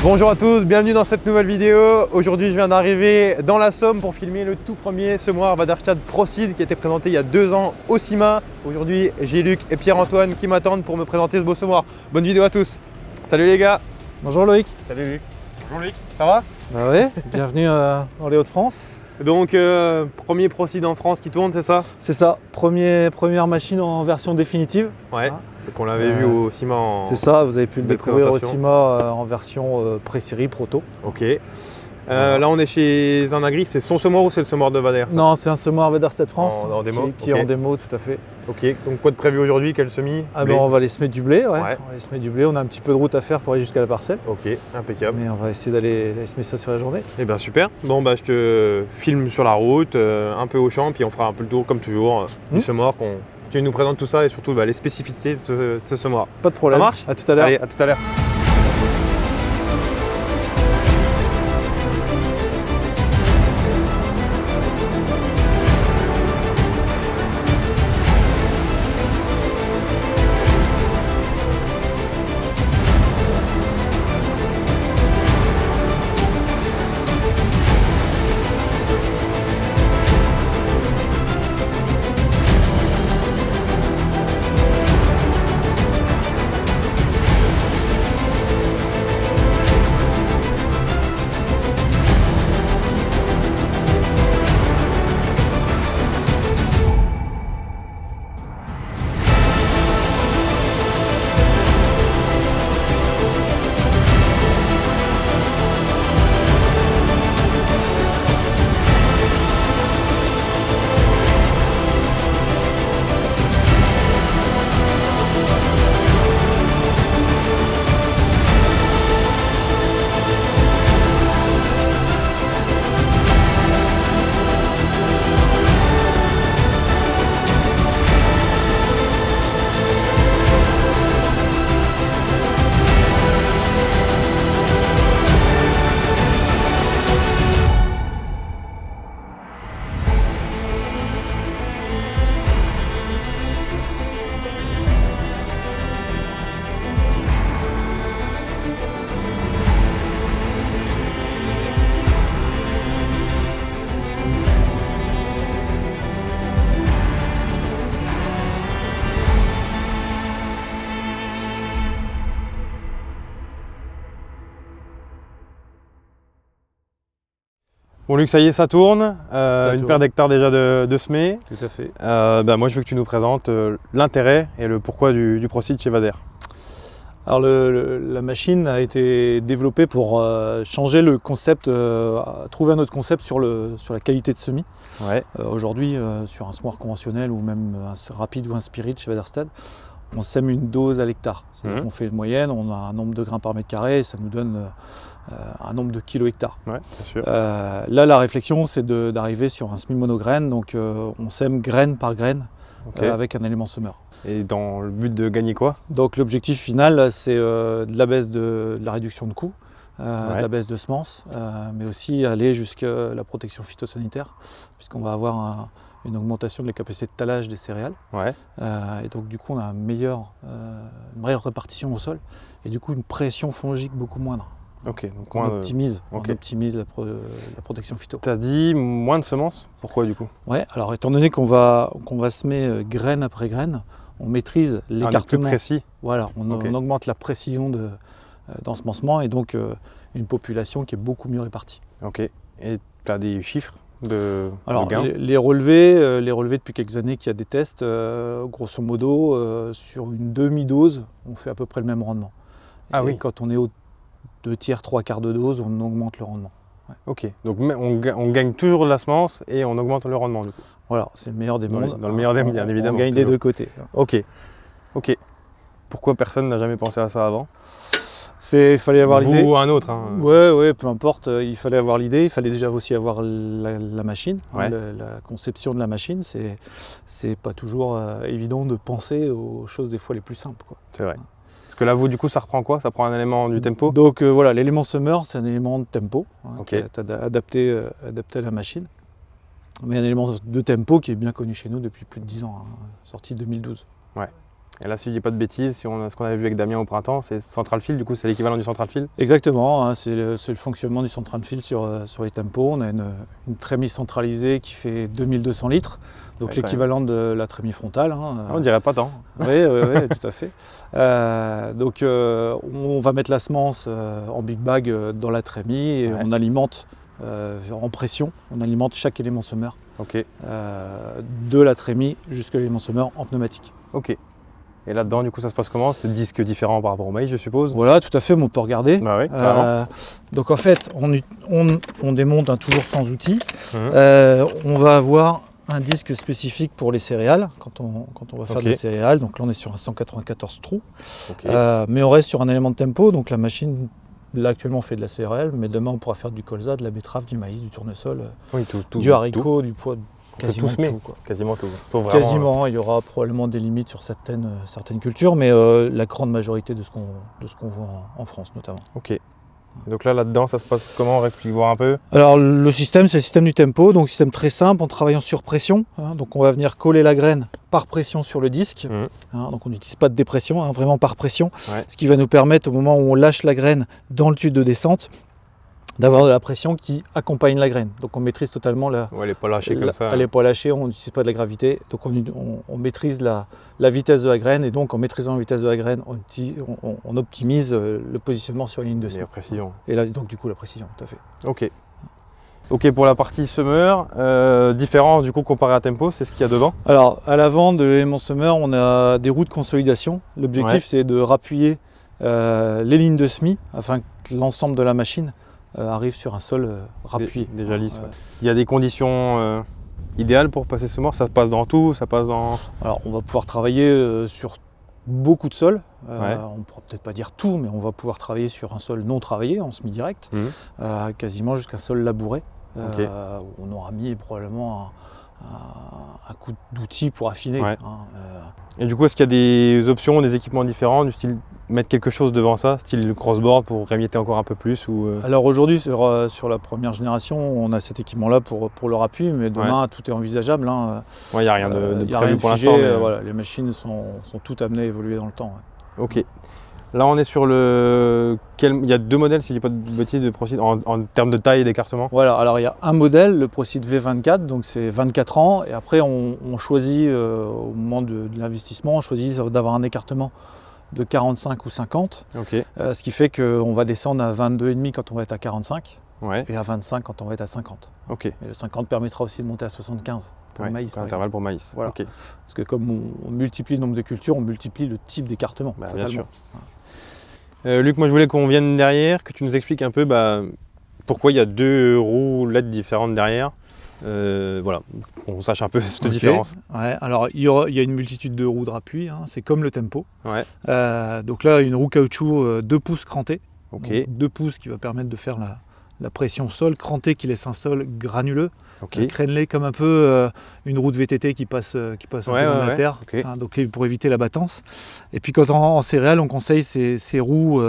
Bonjour à tous, bienvenue dans cette nouvelle vidéo. Aujourd'hui je viens d'arriver dans la Somme pour filmer le tout premier semoir Väderstad ProSeed qui a été présenté il y a 2 ans au CIMA. Aujourd'hui j'ai Luc et Pierre-Antoine qui m'attendent pour me présenter ce beau semoir. Bonne vidéo à tous. Salut les gars. Bonjour Loïc. Salut Luc. Bonjour Luc. Ça va? Bah oui, bienvenue dans les Hauts-de-France. Donc premier ProSeed en France qui tourne, c'est ça? C'est ça, première machine en version définitive. Ouais, Ah. donc on l'avait vu au CIMA en... C'est ça, vous avez pu le belle découvrir au présentation. CIMA en version pré-série, proto. Ok. Là on est chez un agri, c'est son semoir ou c'est le semoir de Vader ça? Non, c'est un semoir Väderstad France En démo, qui est ok. en démo, tout à fait. Ok, donc quoi de prévu aujourd'hui? Quel semis? Ah Blé? ben, on va aller semer du blé, ouais. Ouais. On va aller semer du blé, on a un petit peu de route à faire pour aller jusqu'à la parcelle. Ok, impeccable. Mais on va essayer d'aller semer ça sur la journée. Eh bien super, bon bah je te filme sur la route, un peu au champ, puis on fera un peu le tour comme toujours du semoir. Tu nous présentes tout ça et surtout les spécificités de ce semoir. Pas de problème. Ça marche? À tout à l'heure. Allez, à tout à l'heure. Bon Luc, ça y est, ça tourne, une paire d'hectares déjà de semer. Tout à fait. Moi je veux que tu nous présentes l'intérêt et le pourquoi du ProSeed chez Vader. Alors la machine a été développée pour changer le concept, trouver un autre concept sur la qualité de semis. Ouais. Aujourd'hui, sur un semoir conventionnel ou même un rapide ou un spirit chez Väderstad, on sème une dose à l'hectare. C'est-à-dire qu'on fait une moyenne, on a un nombre de grains par mètre carré et ça nous donne un nombre de kilos hectares. Ouais, bien sûr. Là, la réflexion, c'est d'arriver sur un semis monograine, donc on sème graine par graine avec un élément semeur. Et dans le but de gagner quoi? Donc l'objectif final, c'est de la baisse de la réduction de coûts, de la baisse de semences, mais aussi aller jusqu'à la protection phytosanitaire, puisqu'on va avoir une augmentation de la capacité de talage des céréales. Ouais. Et donc du coup, on a une meilleure répartition au sol, et du coup une pression fongique beaucoup moindre. Ok, donc on optimise la protection phyto. Tu as dit moins de semences, pourquoi du coup? Ouais, alors étant donné qu'on va semer graine après graine, on maitrise l'écartement. Plus précis. Voilà, on augmente la précision d'ensemencement et donc une population qui est beaucoup mieux répartie. Ok, et tu as des chiffres de gains? Les relevés depuis quelques années qu'il y a des tests, grosso modo, sur une demi-dose, on fait à peu près le même rendement. Ah oui. Quand on est au 2 tiers, 3 quarts de dose, on augmente le rendement. Ouais. Ok, donc on gagne toujours de la semence et on augmente le rendement du coup. Voilà, c'est le meilleur des mondes. Dans le meilleur des mondes, bien évidemment. On gagne des deux côtés. Ok. Pourquoi personne n'a jamais pensé à ça avant? Il fallait avoir l'idée. Vous ou un autre. Hein. Ouais, peu importe. Il fallait avoir l'idée. Il fallait déjà aussi avoir la machine, ouais. La conception de la machine. C'est pas toujours évident de penser aux choses des fois les plus simples. C'est vrai. Parce que là, vous, du coup, ça reprend quoi? Ça prend un élément du tempo? Donc voilà, l'élément semeur, c'est un élément de tempo qui est adapté à la machine. Mais un élément de tempo qui est bien connu chez nous depuis plus de 10 ans, sorti 2012. Ouais. Et là, si je dis pas de bêtises, ce qu'on avait vu avec Damien au printemps, c'est Central Fill, du coup c'est l'équivalent du Central Fill. Exactement, hein, c'est le fonctionnement du Central Fill sur les tempos. On a une trémie centralisée qui fait 2200 litres, donc l'équivalent de la trémie frontale. Hein. On dirait pas tant. Oui, tout à fait. Donc on va mettre la semence en big bag dans la trémie et on alimente en pression, on alimente chaque élément semeur de la trémie jusqu'à l'élément semeur en pneumatique. Ok. Et là-dedans, du coup, ça se passe comment? C'est disque différent par rapport au maïs, je suppose? Voilà, tout à fait, on peut regarder. Bah oui, donc en fait, on démonte toujours sans outil. On va avoir un disque spécifique pour les céréales, quand on va faire des céréales. Donc là, on est sur un 194 trous. Mais on reste sur un élément de tempo, donc la machine... Là actuellement on fait de la céréale, mais demain on pourra faire du colza, de la betterave, du maïs, du tournesol, du haricot, du pois, quasiment tout. Quasiment tout. Quasiment, il y aura probablement des limites sur certaines cultures, mais la grande majorité de ce qu'on voit en France notamment. Ok. Donc là-dedans, ça se passe comment? On réplique voir un peu. Alors le système, c'est le système du tempo, donc système très simple en travaillant sur pression. Donc on va venir coller la graine par pression sur le disque. Donc on n'utilise pas de dépression, vraiment par pression. Ce qui va nous permettre au moment où on lâche la graine dans le tube de descente, d'avoir de la pression qui accompagne la graine. Donc on maîtrise totalement la... elle n'est pas lâchée comme ça. Elle n'est pas lâchée, on n'utilise pas de la gravité. Donc on maîtrise la vitesse de la graine et donc en maîtrisant la vitesse de la graine, on optimise le positionnement sur une ligne de semis. Et la précision. Et là, donc du coup la précision, tout à fait. Ok, pour la partie semeur, différence du coup comparé à tempo, c'est ce qu'il y a devant? Alors à l'avant de l'élément semeur, on a des roues de consolidation. L'objectif c'est de rappuyer les lignes de semis afin que l'ensemble de la machine arrive sur un sol rappuyé. Déjà lisse. Il y a des conditions idéales pour passer semeur, ça se passe dans tout, ça passe dans... Alors on va pouvoir travailler sur beaucoup de sols, on ne pourra peut-être pas dire tout, mais on va pouvoir travailler sur un sol non travaillé, en semi-direct, quasiment jusqu'à un sol labouré, où on aura mis probablement un coup d'outil pour affiner. Et du coup, est-ce qu'il y a des options, des équipements différents, du style mettre quelque chose devant ça, style crossboard pour rémitter encore un peu plus Alors aujourd'hui, sur la première génération, on a cet équipement-là pour leur appui, mais demain, tout est envisageable. Il n'y a rien de prévu pour l'instant. Les machines sont toutes amenées à évoluer dans le temps. Ok. Là, on est sur le... Il y a deux modèles, si je dis pas de bêtises, de Procid en termes de taille et d'écartement. Voilà, alors il y a un modèle, le Procid V24, donc c'est 24 ans. Et après, on choisit, au moment de l'investissement, on choisit d'avoir un écartement de 45 ou 50. Ce qui fait qu'on va descendre à 22,5 quand on va être à 45. Et à 25 quand on va être à 50. Et le 50 permettra aussi de monter à 75 pour le maïs. Intervalle pour maïs. Voilà. Parce que comme on multiplie le nombre de cultures, on multiplie le type d'écartement. Bien sûr. Luc, moi je voulais qu'on vienne derrière, que tu nous expliques un peu pourquoi il y a deux roues LED différentes derrière. Voilà, qu'on sache un peu cette différence. Alors il y a une multitude de roues de rappui, c'est comme le tempo. Donc là, une roue caoutchouc 2 pouces crantée. 2 pouces qui va permettre de faire la pression sol, crantée qui laisse un sol granuleux. Crénelé comme un peu une roue de VTT qui passe un peu dans la terre, donc pour éviter la battance. Et puis quand en céréales, on conseille ces roues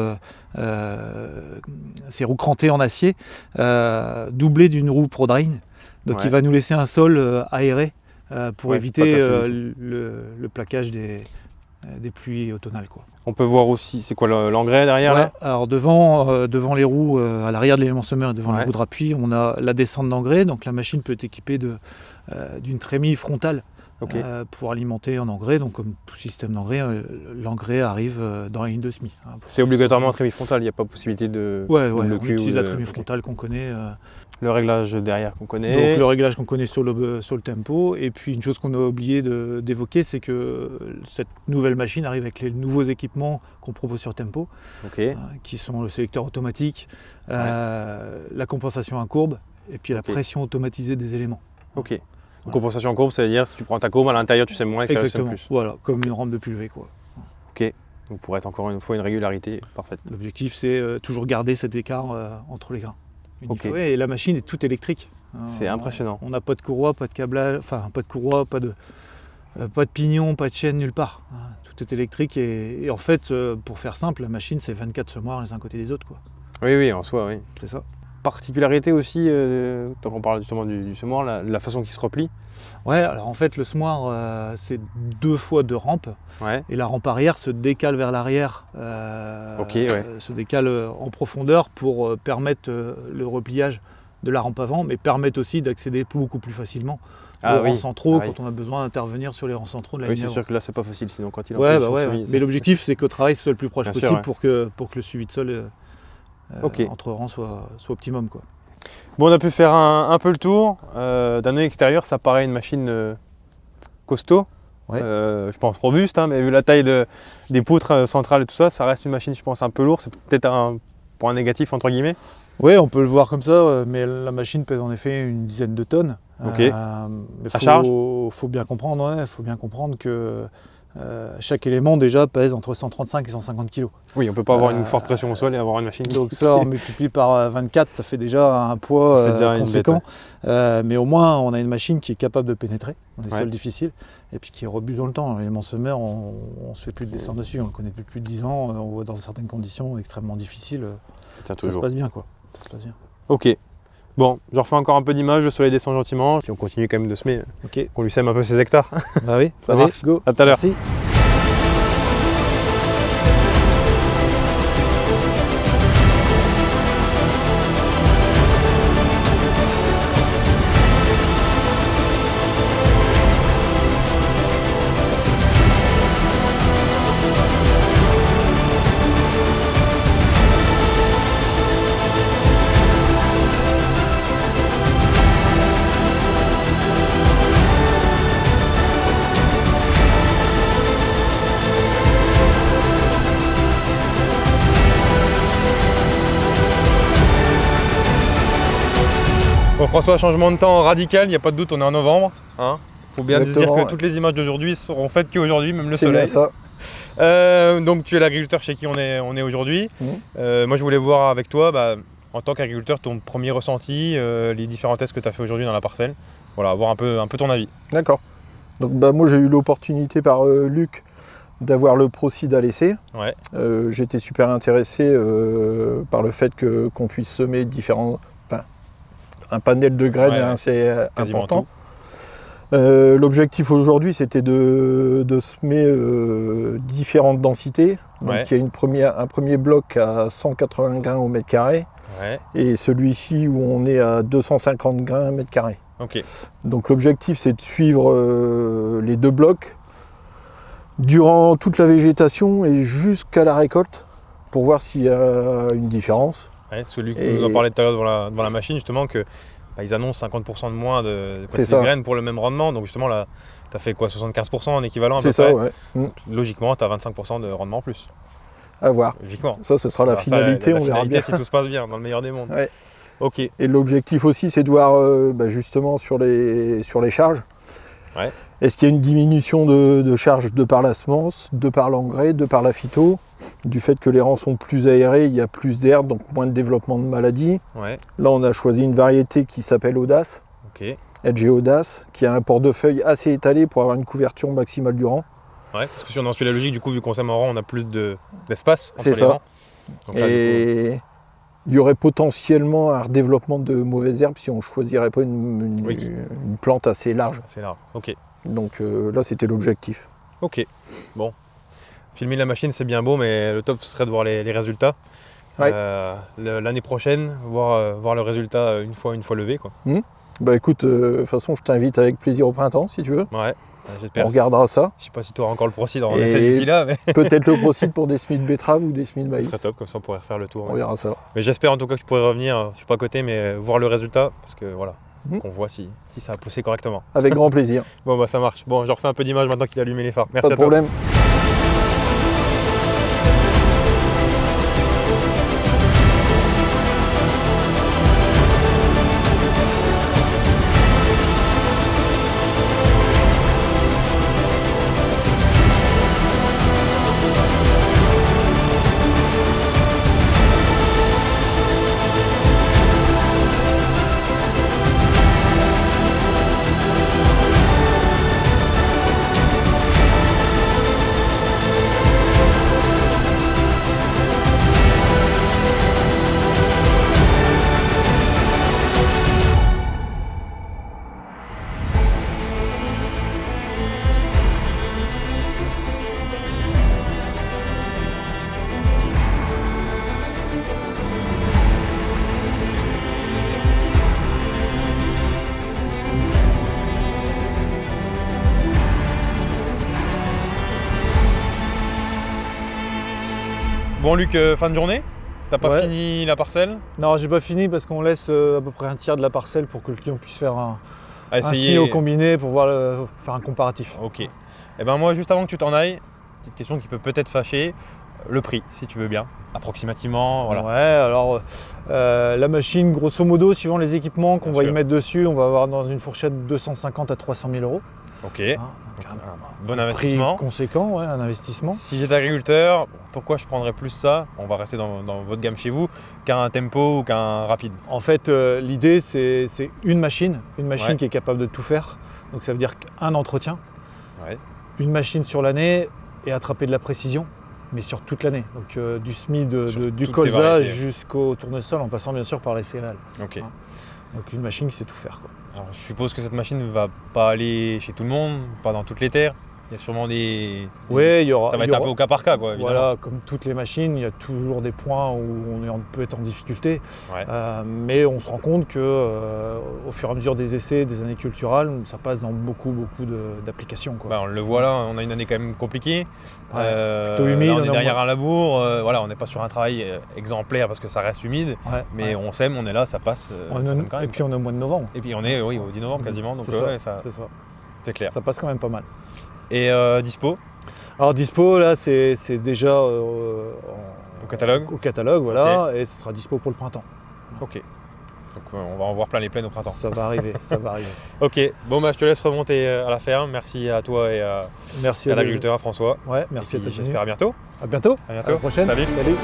crantées en acier, doublées d'une roue ProDrain, donc qui va nous laisser un sol aéré pour éviter le plaquage des pluies automnales. On peut voir aussi, c'est quoi l'engrais derrière là? Alors devant les roues, à l'arrière de l'élément semeur et devant les roues de rappui, on a la descente d'engrais. Donc la machine peut être équipée d'une trémie frontale pour alimenter en engrais. Donc comme tout système d'engrais, l'engrais arrive dans la ligne de semis. C'est obligatoirement trémie frontale, il n'y a pas possibilité de... on utilise la trémie frontale qu'on connaît. Le réglage derrière qu'on connaît. Donc le réglage qu'on connaît sur le tempo. Et puis une chose qu'on a oublié d'évoquer, c'est que cette nouvelle machine arrive avec les nouveaux équipements qu'on propose sur tempo, qui sont le sélecteur automatique, la compensation à courbe et puis la pression automatisée des éléments. Compensation en courbe, ça veut dire si tu prends ta courbe à l'intérieur, tu sais moins, que tu sais plus. Voilà, comme une rampe de pulvé. Donc pour être encore une fois une régularité parfaite. L'objectif, c'est toujours garder cet écart entre les grains. Et la machine est toute électrique. C'est impressionnant. On n'a pas de courroie, pas de câblage, pas de pignon, pas de chaîne nulle part. Tout est électrique et en fait, pour faire simple, la machine c'est 24 semoirs les uns à côté des autres. Oui, en soi, oui. C'est ça. particularité aussi, tant qu'on parle justement du semoir, la façon qu'il se replie. Ouais, alors en fait le semoir c'est 2 fois 2 rampes Ouais. et la rampe arrière se décale vers l'arrière, Ok, ouais. se décale en profondeur pour permettre le repliage de la rampe avant, mais permettre aussi d'accéder beaucoup plus facilement aux rangs centraux quand on a besoin d'intervenir sur les rangs centraux de la Oui, ligne c'est avant. sûr que là c'est pas facile sinon quand il Ouais, en ouais. Mais l'objectif c'est que le travail soit le plus proche Bien sûr, possible ouais. pour que le suivi de sol entre rangs soit optimum, quoi. Bon, on a pu faire un peu le tour. D'un œil extérieur, ça paraît une machine costaud. Ouais. Je pense robuste, hein, mais vu la taille des poutres centrales et tout ça, ça reste une machine, je pense, un peu lourde. C'est peut-être un point négatif, entre guillemets. Oui, on peut le voir comme ça, mais la machine pèse en effet une dizaine de tonnes. Ok. Mais À charge ? faut bien comprendre, que chaque élément déjà pèse entre 135 et 150 kg. Oui, on peut pas avoir une forte pression au sol et avoir une machine. Donc ça, on multiplie par 24, ça fait déjà un poids Ça fait déjà une conséquent. bête, Mais au moins, on a une machine qui est capable de pénétrer dans des Ouais. sols difficiles et puis qui est robuste dans le temps. L'élément semeur, on ne se fait plus de dessin dessus, on le connaît depuis plus de 10 ans, on voit dans certaines conditions extrêmement difficiles, Ça tient ça se toujours. passe bien, quoi. Ça se passe bien. Ok. Bon, je refais encore un peu d'image, le soleil descend gentiment, puis on continue quand même de semer, Ok, qu'on lui sème un peu ses hectares. bah oui, Ça allez, marche. go. À tout à l'heure. Merci. Bon, François, changement de temps radical, il n'y a pas de doute, on est en novembre. Hein. Faut bien se dire Exactement, que ouais. toutes les images d'aujourd'hui seront faites qu'aujourd'hui, même le C'est soleil. bien ça. Donc tu es l'agriculteur chez qui on est aujourd'hui. Mhm. Moi je voulais voir avec toi, en tant qu'agriculteur, ton premier ressenti, les différents tests que tu as fait aujourd'hui dans la parcelle. Voilà, avoir un peu ton avis. D'accord. Donc moi j'ai eu l'opportunité par Luc d'avoir le Procid à l'essai. Ouais. J'étais super intéressé par le fait qu'on puisse semer un panel de graines Ouais, assez quasiment important. L'objectif aujourd'hui c'était de semer différentes densités. Donc Ouais. il y a un premier bloc à 180 grains au mètre carré Ouais. et celui-ci où on est à 250 grains au mètre carré. Ok. Donc l'objectif c'est de suivre les 2 blocs durant toute la végétation et jusqu'à la récolte pour voir s'il y a une différence. Ouais, celui que Et- nous en parlait tout à l'heure devant la machine, justement, que ils annoncent 50% de moins de C'est quantité ça. de graines pour le même rendement. Donc justement là, tu as fait quoi, 75% en équivalent à peu C'est ça, près. ouais. Logiquement, tu as 25% de rendement en plus. À voir. Logiquement. Ça, ce sera la Alors ça, finalité, la on verra finalité, bien. si tout se passe bien, dans le meilleur des mondes. Ouais. Ok. Et l'objectif aussi, c'est de voir justement sur les charges. Ouais. Est-ce qu'il y a une diminution de charge de par la semence, de par l'engrais, de par la phyto, du fait que les rangs sont plus aérés, il y a plus d'air, donc moins de développement de maladies. Ouais. Là, on a choisi une variété qui s'appelle Audace, Ok. LG Audace, qui a un portefeuille assez étalé pour avoir une couverture maximale du rang. Ouais, parce que si on en suit la logique, du coup, vu qu'on sème en rang, on a plus d'espace entre C'est les ça. rangs. Donc là, du Et il y aurait potentiellement un redéveloppement de mauvaises herbes si on ne choisirait pas une plante assez large. coup, c'est large. Ok. Donc là, c'était l'objectif. Ok. Bon. Filmer la machine, c'est bien beau, mais le top ce serait de voir les résultats. Ouais. L'année prochaine, voir le résultat une fois levé, quoi. Bah écoute, de toute façon, je t'invite avec plaisir au printemps, si tu veux. Ouais. On J'espère. regardera ça. Je sais pas si tu auras encore le Procid en Et essai d'ici là, mais Peut-être le Procid pour des semis de betterave ou des semis de ce maïs. serait top, comme ça on pourrait refaire le tour. On Ouais. verra ça. Mais j'espère en tout cas que je pourrai revenir, je suis pas à côté, mais voir le résultat, parce que voilà, Mhm. qu'on voit si ça a poussé correctement. Avec grand plaisir. Bon bah ça marche. Bon, je refais un peu d'image maintenant qu'il a allumé les phares. Merci Pas à de toi. problème. Bon Luc, fin de journée? T'as pas fini la parcelle? Non, j'ai pas fini parce qu'on laisse à peu près un tiers de la parcelle pour que le client puisse faire un essayer semi au combiné pour faire un comparatif. Ok. Et ben moi, juste avant que tu t'en ailles, petite question qui peut peut-être fâcher, le prix, si tu veux bien, approximativement. Voilà. Ouais, alors la machine, grosso modo, suivant les équipements qu'on va y mettre dessus, on va avoir dans une fourchette de 250 à 300 000 euros. Ok. Donc un bon investissement. Prix conséquent, un investissement. Si j'étais agriculteur, pourquoi je prendrais plus ça? On va rester dans votre gamme chez vous, qu'un tempo ou qu'un rapide. En fait, l'idée, c'est une machine Ouais. qui est capable de tout faire. Donc ça veut dire qu'un entretien, Ouais. une machine sur l'année et attraper de la précision, mais sur toute l'année. Donc du SMI, du toutes colza tes variétés. jusqu'au tournesol, en passant bien sûr par les céréales. Ok. Hein. Donc une machine qui sait tout faire, quoi. Alors, je suppose que cette machine ne va pas aller chez tout le monde, pas dans toutes les terres. Il y a sûrement des. Oui, il y aura. Ça va être un peu au cas par cas, quoi. Évidemment. Voilà, comme toutes les machines, il y a toujours des points où on peut être en difficulté. Ouais. Mais on se rend compte que au fur et à mesure des essais, des années culturales, ça passe dans beaucoup d'applications, quoi. Bah, on le voit là, on a une année quand même compliquée. Plutôt humide. Là, on est derrière un labour. Voilà, on n'est pas sur un travail exemplaire parce que ça reste humide. Ouais, Mais on s'aime, on est là, ça passe. Ça s'aime quand et même. puis on est au mois de novembre. Et puis on est au 10 novembre quasiment, donc C'est ouais, ça. c'est clair. Ça passe quand même pas mal. Et dispo Alors dispo, là, c'est déjà au catalogue. Au catalogue, voilà, et ce sera dispo pour le printemps. Ok. Donc on va en voir plein les plaines au printemps. Ça va arriver, ça va arriver. Ok, bon bah je te laisse remonter à la ferme. Merci à toi et à Merci l'agriculteur, à François. Ouais, merci Et à puis, toi. j'espère à bientôt. À bientôt. À bientôt. À la prochaine. Salut. Salut.